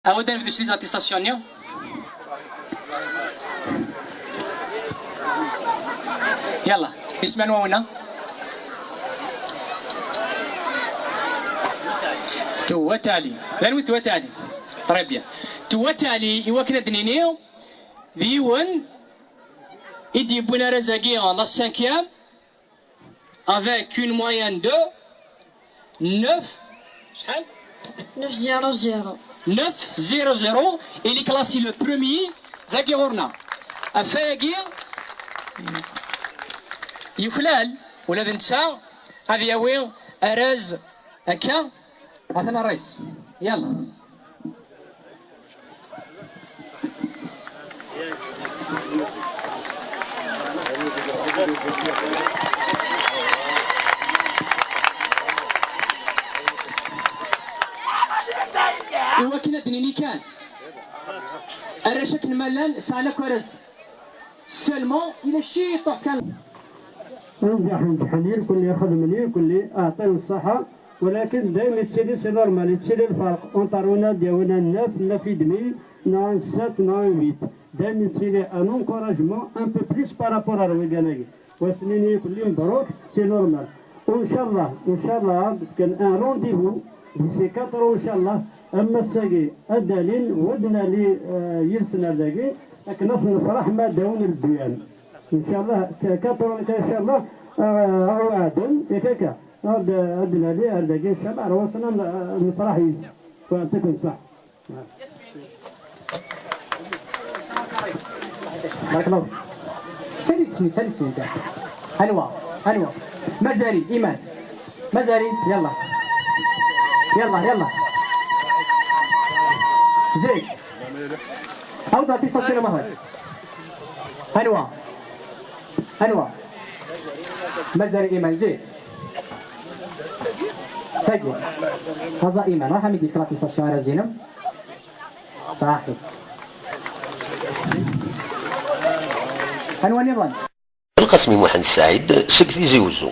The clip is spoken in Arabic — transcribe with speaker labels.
Speaker 1: أود أن نفس لي ستاسيونيو. يلا اسمعوا هنا. توا تالي غير توا تالي طري بيان توا تالي إوا كنا دنينيو ديون إدي بونا رزاقي en la 5e avec une moyenne de 9 شحال
Speaker 2: 900
Speaker 1: 900. Il est classé le premier ذاكي غورنا أفاقي يفلال ولا بنتسا غادي ياوي أراز هكا عطنا الرئيس يلا. إوا كنا دنيني كان الرشاك الملال سالك ورز سلمون إلى شي يطوح كان
Speaker 3: نجح حنين كل ياخذ مني كل أعطيه الصحة، ولكن دائما تشري سي نورمال تشري الفرق اونطارونا ديالنا 9 9,5 9 7 9 8 دائما تشري ان انكوراجمون ان بو بليس بارابور على الويغاناكي وسنيني كل مبروك سي نورمال. وان شاء الله كان ان رونديفو ديسي 4 ان شاء الله. اما الساقي الدليل ودنا لي يلسنا داكي لكن نصل نفرح ما داون البيان ان شاء الله 4 ان شاء الله عادل ياك عندنا لي هذاك ان شاء الله روسنا نفرح ويعطيكم صح.
Speaker 1: بارك الله سالي هنوى مزاري ايمان مزاري يلا زيد او تعطي ستاسيون مهر هنوى مزاري ايمان زيد سجل هذا ايمان راح يديك تعطي ستاسيون على زينب صحيح.
Speaker 4: القسمي محمد السعيد سكتي زيوزو